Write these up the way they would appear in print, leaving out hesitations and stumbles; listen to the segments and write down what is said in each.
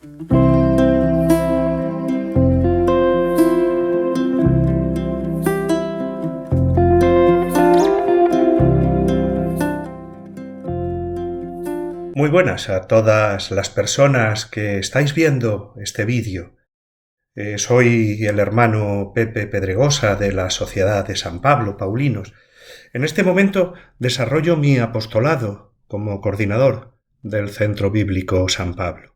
Muy buenas a todas las personas que estáis viendo este vídeo. Soy el hermano Pepe Pedregosa de la Sociedad de San Pablo Paulinos. En este momento desarrollo mi apostolado como coordinador del Centro Bíblico San Pablo.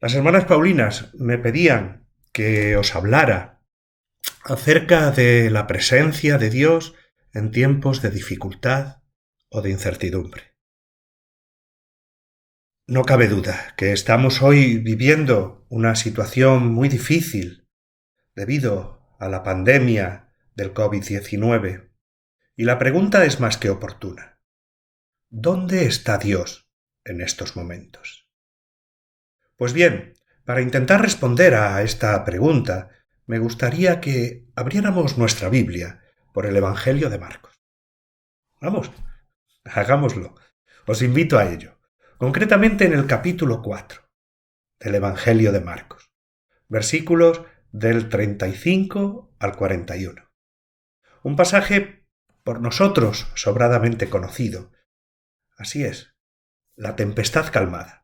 Las hermanas Paulinas me pedían que os hablara acerca de la presencia de Dios en tiempos de dificultad o de incertidumbre. No cabe duda que estamos hoy viviendo una situación muy difícil debido a la pandemia del COVID-19 y la pregunta es más que oportuna. ¿Dónde está Dios en estos momentos? Pues bien, para intentar responder a esta pregunta, me gustaría que abriéramos nuestra Biblia por el Evangelio de Marcos. Vamos, hagámoslo. Os invito a ello. Concretamente en el capítulo 4 del Evangelio de Marcos, versículos del 35 al 41. Un pasaje por nosotros sobradamente conocido. Así es, la tempestad calmada.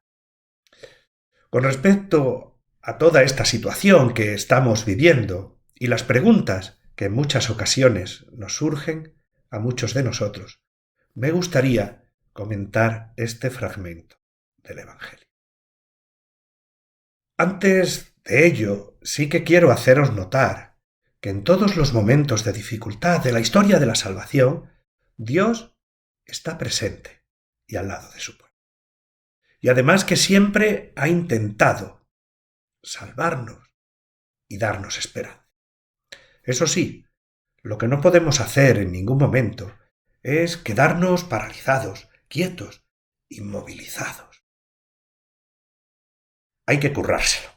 Con respecto a toda esta situación que estamos viviendo y las preguntas que en muchas ocasiones nos surgen a muchos de nosotros, me gustaría comentar este fragmento del Evangelio. Antes de ello, sí que quiero haceros notar que en todos los momentos de dificultad de la historia de la salvación, Dios está presente y al lado de su pueblo. Y además que siempre ha intentado salvarnos y darnos esperanza. Eso sí, lo que no podemos hacer en ningún momento es quedarnos paralizados, quietos, inmovilizados. Hay que currárselo,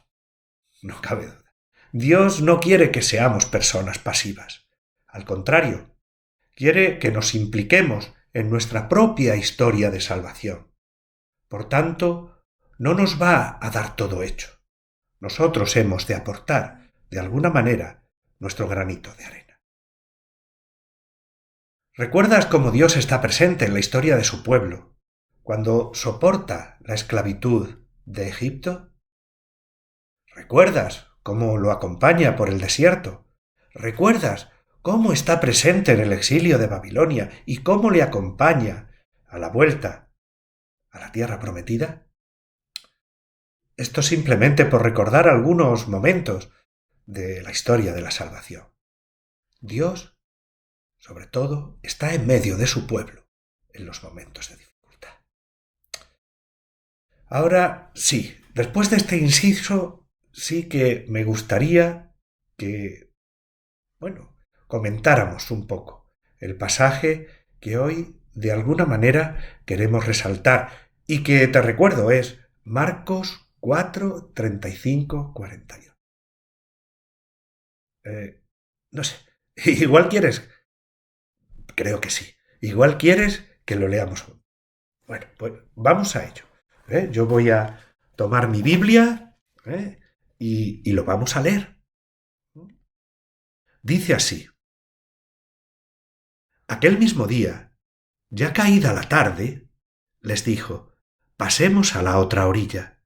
no cabe duda. Dios no quiere que seamos personas pasivas. Al contrario, quiere que nos impliquemos en nuestra propia historia de salvación. Por tanto, no nos va a dar todo hecho. Nosotros hemos de aportar, de alguna manera, nuestro granito de arena. ¿Recuerdas cómo Dios está presente en la historia de su pueblo, cuando soporta la esclavitud de Egipto? ¿Recuerdas cómo lo acompaña por el desierto? ¿Recuerdas cómo está presente en el exilio de Babilonia y cómo le acompaña a la vuelta a la tierra prometida? Esto simplemente por recordar algunos momentos de la historia de la salvación. Dios, sobre todo, está en medio de su pueblo en los momentos de dificultad. Ahora sí, después de este inciso, sí que me gustaría que, comentáramos un poco el pasaje que hoy, de alguna manera, queremos resaltar y que, te recuerdo, es Marcos 4, 35, 41. No sé, igual quieres, creo que sí, igual quieres que lo leamos. Bueno, pues vamos a ello. Yo voy a tomar mi Biblia y lo vamos a leer. Dice así: aquel mismo día, ya caída la tarde, les dijo: pasemos a la otra orilla.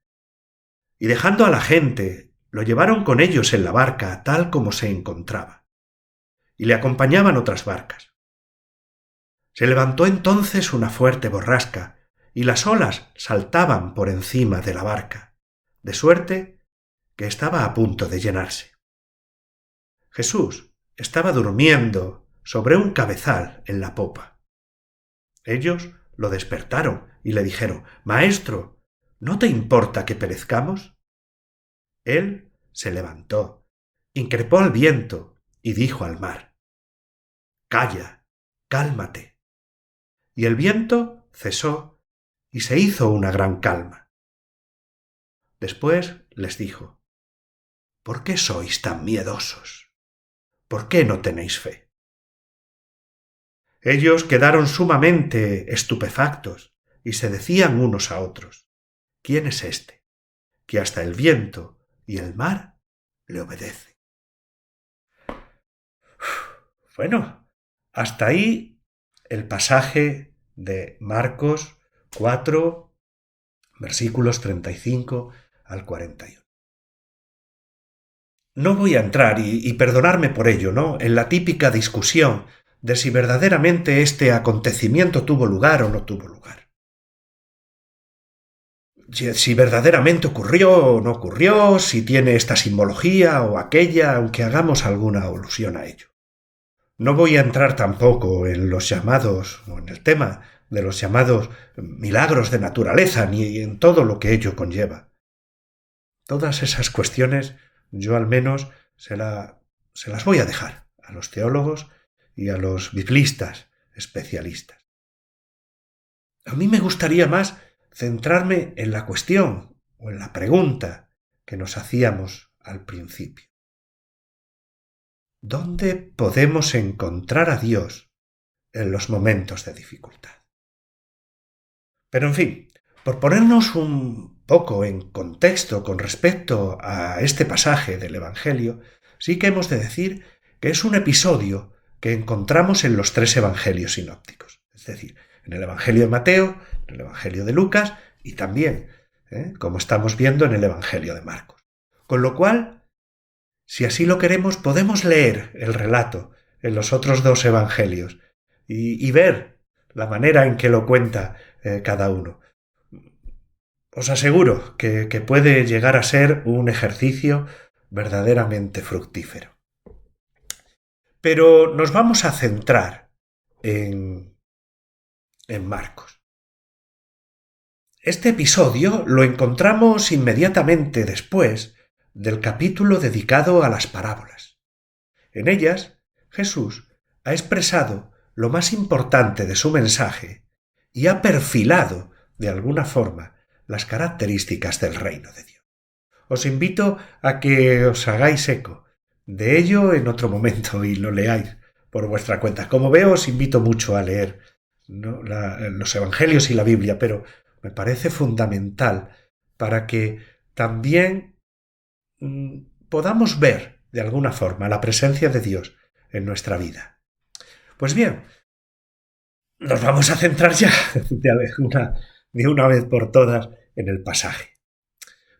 Y dejando a la gente, lo llevaron con ellos en la barca tal como se encontraba. Y le acompañaban otras barcas. Se levantó entonces una fuerte borrasca, y las olas saltaban por encima de la barca, de suerte que estaba a punto de llenarse. Jesús estaba durmiendo sobre un cabezal en la popa. Ellos lo despertaron y le dijeron: Maestro, ¿no te importa que perezcamos? Él se levantó, increpó al viento y dijo al mar: Calla, cálmate. Y el viento cesó y se hizo una gran calma. Después les dijo: ¿por qué sois tan miedosos? ¿Por qué no tenéis fe? Ellos quedaron sumamente estupefactos y se decían unos a otros: ¿quién es este, que hasta el viento y el mar le obedecen. Bueno, hasta ahí el pasaje de Marcos 4, versículos 35 al 41. No voy a entrar, y perdonarme por ello, ¿no?, en la típica discusión de si verdaderamente este acontecimiento tuvo lugar o no tuvo lugar. Si verdaderamente ocurrió o no ocurrió, si tiene esta simbología o aquella, aunque hagamos alguna alusión a ello. No voy a entrar tampoco en los llamados, o en el tema de los llamados milagros de naturaleza, ni en todo lo que ello conlleva. Todas esas cuestiones yo al menos se las voy a dejar a los teólogos y a los biblistas especialistas. A mí me gustaría más centrarme en la cuestión o en la pregunta que nos hacíamos al principio. ¿Dónde podemos encontrar a Dios en los momentos de dificultad? Pero en fin, por ponernos un poco en contexto con respecto a este pasaje del Evangelio, sí que hemos de decir que es un episodio que encontramos en los 3 evangelios sinópticos, es decir, en el Evangelio de Mateo, en el Evangelio de Lucas y también, como estamos viendo, en el Evangelio de Marcos. Con lo cual, si así lo queremos, podemos leer el relato en los otros 2 evangelios y ver la manera en que lo cuenta cada uno. Os aseguro que puede llegar a ser un ejercicio verdaderamente fructífero. Pero nos vamos a centrar en Marcos. Este episodio lo encontramos inmediatamente después del capítulo dedicado a las parábolas. En ellas, Jesús ha expresado lo más importante de su mensaje y ha perfilado, de alguna forma, las características del reino de Dios. Os invito a que os hagáis eco de ello en otro momento y lo leáis por vuestra cuenta. Como veo, os invito mucho a leer los evangelios y la Biblia, pero me parece fundamental para que también podamos ver, de alguna forma, la presencia de Dios en nuestra vida. Pues bien, nos vamos a centrar ya de una vez por todas en el pasaje.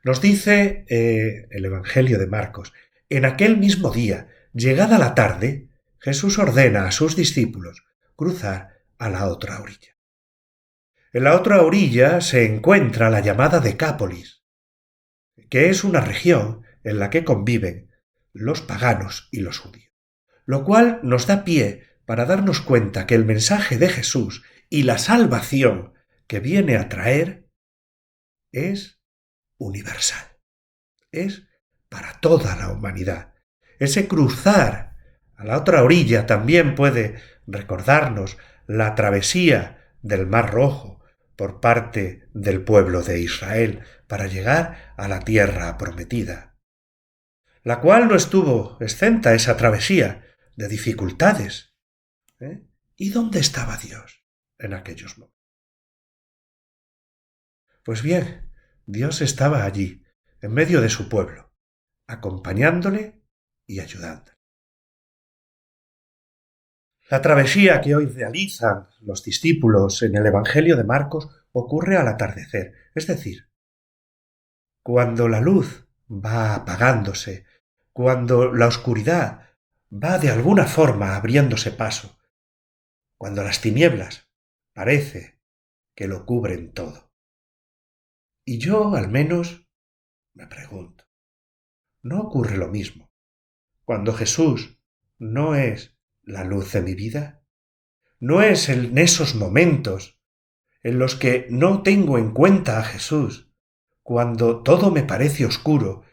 Nos dice el Evangelio de Marcos: en aquel mismo día, llegada la tarde, Jesús ordena a sus discípulos cruzar a la otra orilla. En la otra orilla se encuentra la llamada Decápolis, que es una región en la que conviven los paganos y los judíos, lo cual nos da pie para darnos cuenta que el mensaje de Jesús y la salvación que viene a traer es universal, es para toda la humanidad. Ese cruzar a la otra orilla también puede recordarnos la travesía del Mar Rojo por parte del pueblo de Israel para llegar a la tierra prometida, la cual no estuvo exenta esa travesía de dificultades. ¿Y dónde estaba Dios en aquellos momentos? Pues bien, Dios estaba allí, en medio de su pueblo, acompañándole y ayudándole. La travesía que hoy realizan los discípulos en el Evangelio de Marcos ocurre al atardecer, es decir, cuando la luz va apagándose, cuando la oscuridad va de alguna forma abriéndose paso, cuando las tinieblas parece que lo cubren todo. Y yo, al menos, me pregunto, ¿no ocurre lo mismo cuando Jesús no es la luz de mi vida? ¿No es en esos momentos en los que no tengo en cuenta a Jesús, cuando todo me parece oscuro,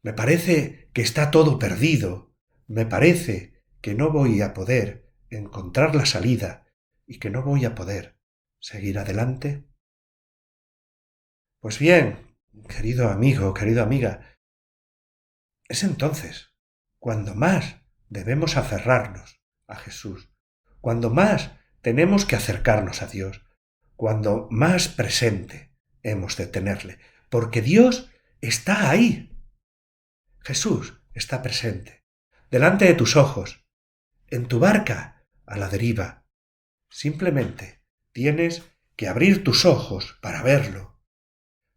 me parece que está todo perdido, me parece que no voy a poder encontrar la salida y que no voy a poder seguir adelante? Pues bien, querido amigo, querida amiga, es entonces cuando más debemos aferrarnos a Jesús, cuando más tenemos que acercarnos a Dios, cuando más presente hemos de tenerle, porque Dios está ahí. Jesús está presente, delante de tus ojos, en tu barca, a la deriva. Simplemente tienes que abrir tus ojos para verlo.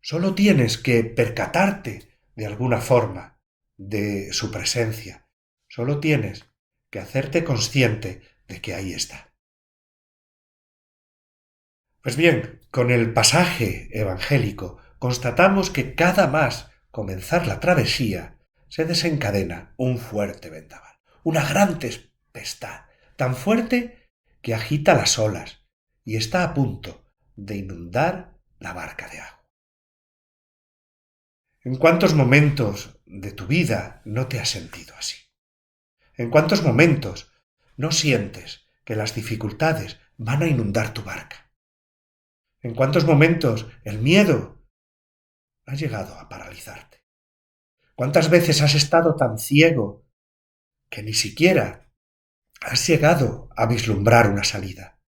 Solo tienes que percatarte de alguna forma de su presencia. Solo tienes que hacerte consciente de que ahí está. Pues bien, con el pasaje evangélico constatamos que cada más comenzar la travesía se desencadena un fuerte vendaval, una gran tempestad, tan fuerte que agita las olas y está a punto de inundar la barca de agua. ¿En cuántos momentos de tu vida no te has sentido así? ¿En cuántos momentos no sientes que las dificultades van a inundar tu barca? ¿En cuántos momentos el miedo ha llegado a paralizarte? ¿Cuántas veces has estado tan ciego que ni siquiera has llegado a vislumbrar una salida?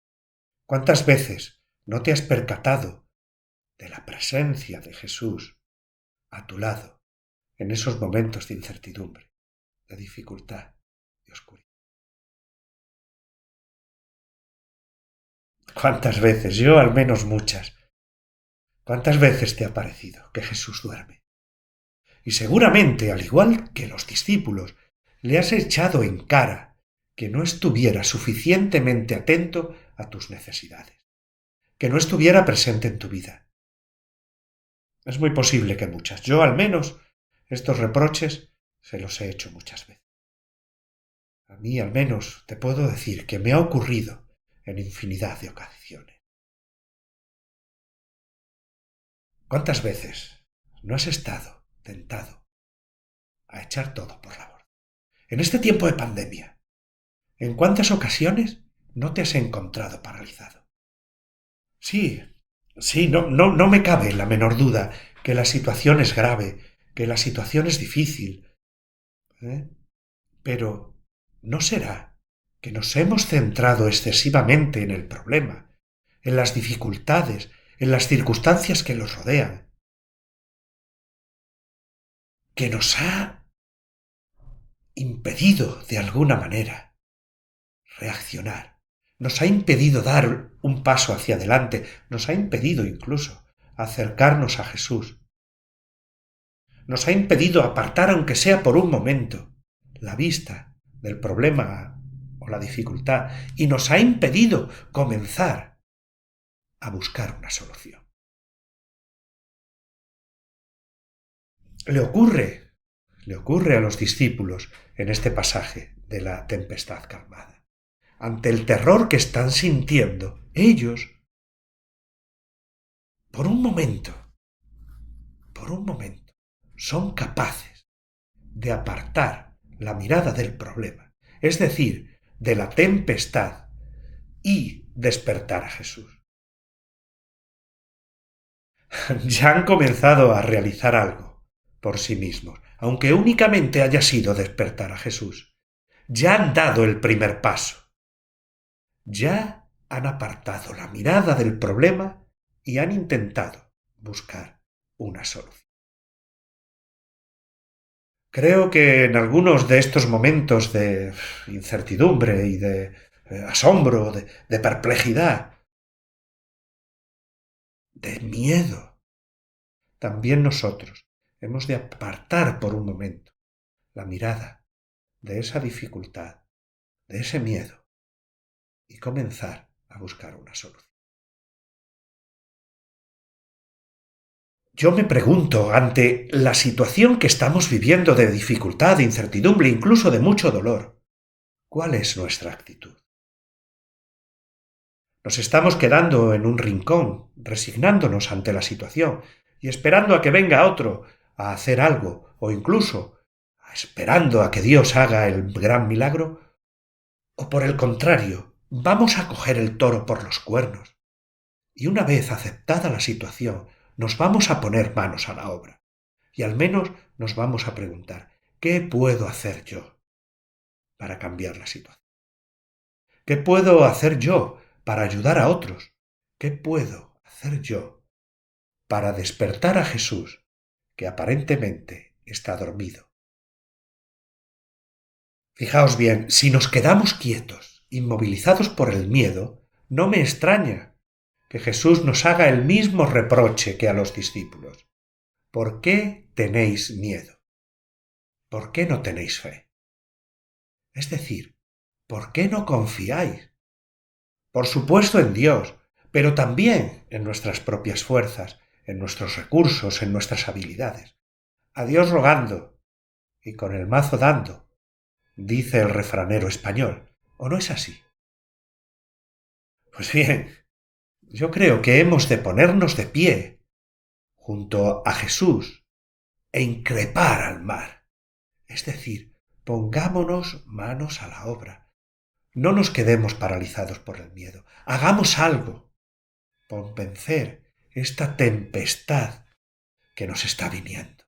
¿Cuántas veces no te has percatado de la presencia de Jesús a tu lado en esos momentos de incertidumbre, de dificultad, de oscuridad? ¿Cuántas veces? Yo al menos muchas. ¿Cuántas veces te ha parecido que Jesús duerme? Y seguramente, al igual que los discípulos, le has echado en cara que no estuviera suficientemente atento a tus necesidades, que no estuviera presente en tu vida. Es muy posible que muchas. Yo, al menos, estos reproches se los he hecho muchas veces. A mí, al menos, te puedo decir que me ha ocurrido en infinidad de ocasiones. ¿Cuántas veces no has estado tentado a echar todo por la borda? En este tiempo de pandemia, ¿en cuántas ocasiones no te has encontrado paralizado? Sí, sí, no me cabe la menor duda que la situación es grave, que la situación es difícil, ¿eh? Pero ¿no será que nos hemos centrado excesivamente en el problema, en las dificultades, en las circunstancias que los rodean, que nos ha impedido de alguna manera reaccionar, nos ha impedido dar un paso hacia adelante, nos ha impedido incluso acercarnos a Jesús, nos ha impedido apartar, aunque sea por un momento, la vista del problema o la dificultad, y nos ha impedido comenzar a buscar una solución? Le ocurre, le ocurre a los discípulos en este pasaje de la tempestad calmada. Ante el terror que están sintiendo, ellos, por un momento, son capaces de apartar la mirada del problema, es decir, de la tempestad, y despertar a Jesús. Ya han comenzado a realizar algo por sí mismos, aunque únicamente haya sido despertar a Jesús. Ya han dado el primer paso. Ya han apartado la mirada del problema y han intentado buscar una solución. Creo que en algunos de estos momentos de incertidumbre y de asombro, de perplejidad, de miedo, también nosotros hemos de apartar por un momento la mirada de esa dificultad, de ese miedo, y comenzar a buscar una solución. Yo me pregunto, ante la situación que estamos viviendo de dificultad, de incertidumbre, incluso de mucho dolor, ¿cuál es nuestra actitud? Nos estamos quedando en un rincón, resignándonos ante la situación y esperando a que venga otro a hacer algo, o incluso esperando a que Dios haga el gran milagro, o por el contrario, vamos a coger el toro por los cuernos y una vez aceptada la situación, nos vamos a poner manos a la obra y al menos nos vamos a preguntar, ¿qué puedo hacer yo para cambiar la situación? ¿Qué puedo hacer yo para ayudar a otros? ¿Qué puedo hacer yo para despertar a Jesús, que aparentemente está dormido. Fijaos bien, si nos quedamos quietos, inmovilizados por el miedo, no me extraña que Jesús nos haga el mismo reproche que a los discípulos. ¿Por qué tenéis miedo? ¿Por qué no tenéis fe? Es decir, ¿por qué no confiáis? Por supuesto en Dios, pero también en nuestras propias fuerzas, en nuestros recursos, en nuestras habilidades. A Dios rogando y con el mazo dando, dice el refranero español. ¿O no es así? Pues bien, yo creo que hemos de ponernos de pie junto a Jesús e increpar al mar. Es decir, pongámonos manos a la obra. No nos quedemos paralizados por el miedo. Hagamos algo por vencer esta tempestad que nos está viniendo.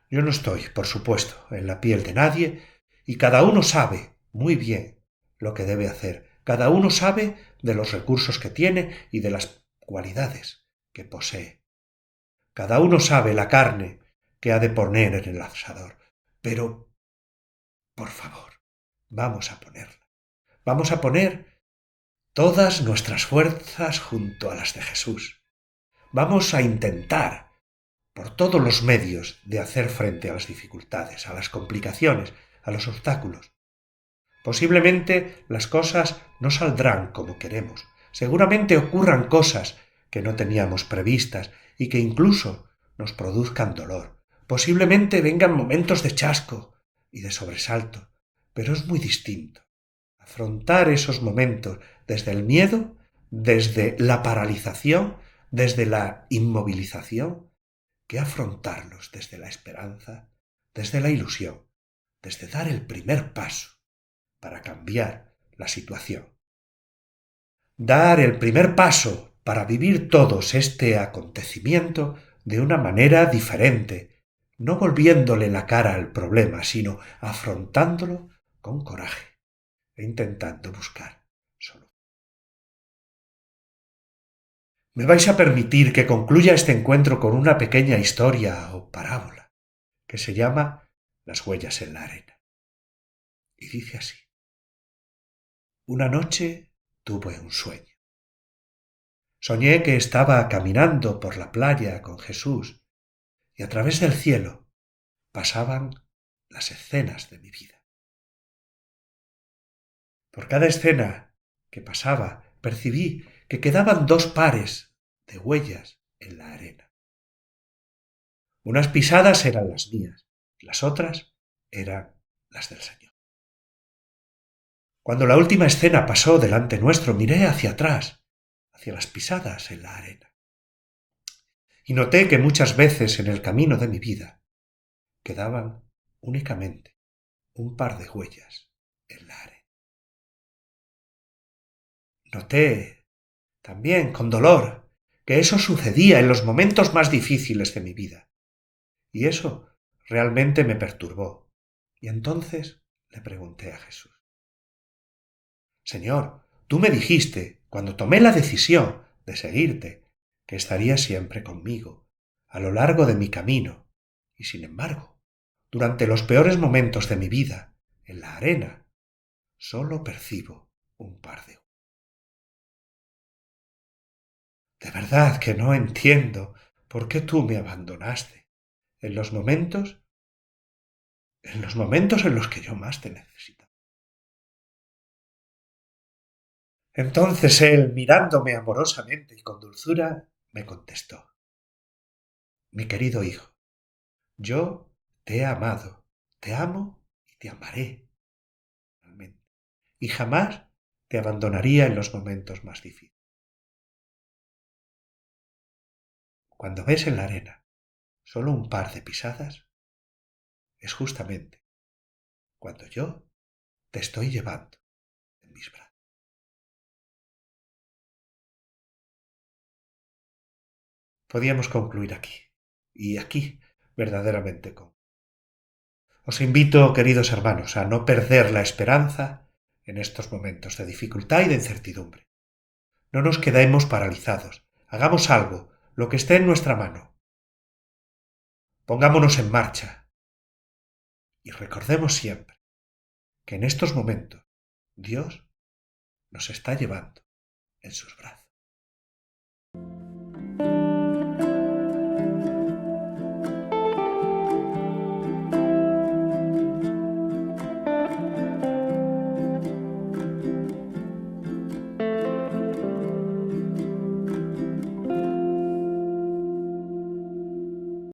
Yo no estoy, por supuesto, en la piel de nadie y cada uno sabe muy bien lo que debe hacer. Cada uno sabe de los recursos que tiene y de las cualidades que posee. Cada uno sabe la carne que ha de poner en el asador. Pero, por favor, vamos a ponerla. Vamos a poner todas nuestras fuerzas junto a las de Jesús. Vamos a intentar, por todos los medios, de hacer frente a las dificultades, a las complicaciones, a los obstáculos. Posiblemente las cosas no saldrán como queremos. Seguramente ocurran cosas que no teníamos previstas y que incluso nos produzcan dolor. Posiblemente vengan momentos de chasco y de sobresalto, pero es muy distinto afrontar esos momentos desde el miedo, desde la paralización, desde la inmovilización, que afrontarlos desde la esperanza, desde la ilusión, desde dar el primer paso para cambiar la situación. Dar el primer paso para vivir todos este acontecimiento de una manera diferente, no volviéndole la cara al problema, sino afrontándolo con coraje e intentando buscar solución. Me vais a permitir que concluya este encuentro con una pequeña historia o parábola que se llama Las huellas en la arena. Y dice así. Una noche tuve un sueño. Soñé que estaba caminando por la playa con Jesús y a través del cielo pasaban las escenas de mi vida. Por cada escena que pasaba percibí que quedaban dos pares de huellas en la arena. Unas pisadas eran las mías, las otras eran las del Señor. Cuando la última escena pasó delante nuestro, miré hacia atrás, hacia las pisadas en la arena. Y noté que muchas veces en el camino de mi vida quedaban únicamente un par de huellas en la arena. Noté también con dolor que eso sucedía en los momentos más difíciles de mi vida. Y eso realmente me perturbó. Y entonces le pregunté a Jesús. Señor, tú me dijiste, cuando tomé la decisión de seguirte, que estarías siempre conmigo, a lo largo de mi camino. Y sin embargo, durante los peores momentos de mi vida, en la arena, solo percibo un par de. De verdad que no entiendo por qué tú me abandonaste en los momentos en los que yo más te necesitaba. Entonces él, mirándome amorosamente y con dulzura, me contestó. Mi querido hijo, yo te he amado, te amo y te amaré realmente, y jamás te abandonaría en los momentos más difíciles. Cuando ves en la arena solo un par de pisadas, es justamente cuando yo te estoy llevando en mis brazos. Podíamos concluir aquí, y aquí verdaderamente con. Os invito, queridos hermanos, a no perder la esperanza en estos momentos de dificultad y de incertidumbre. No nos quedemos paralizados. Hagamos algo, lo que esté en nuestra mano, Pongámonos en marcha y recordemos siempre que en estos momentos Dios nos está llevando en sus brazos.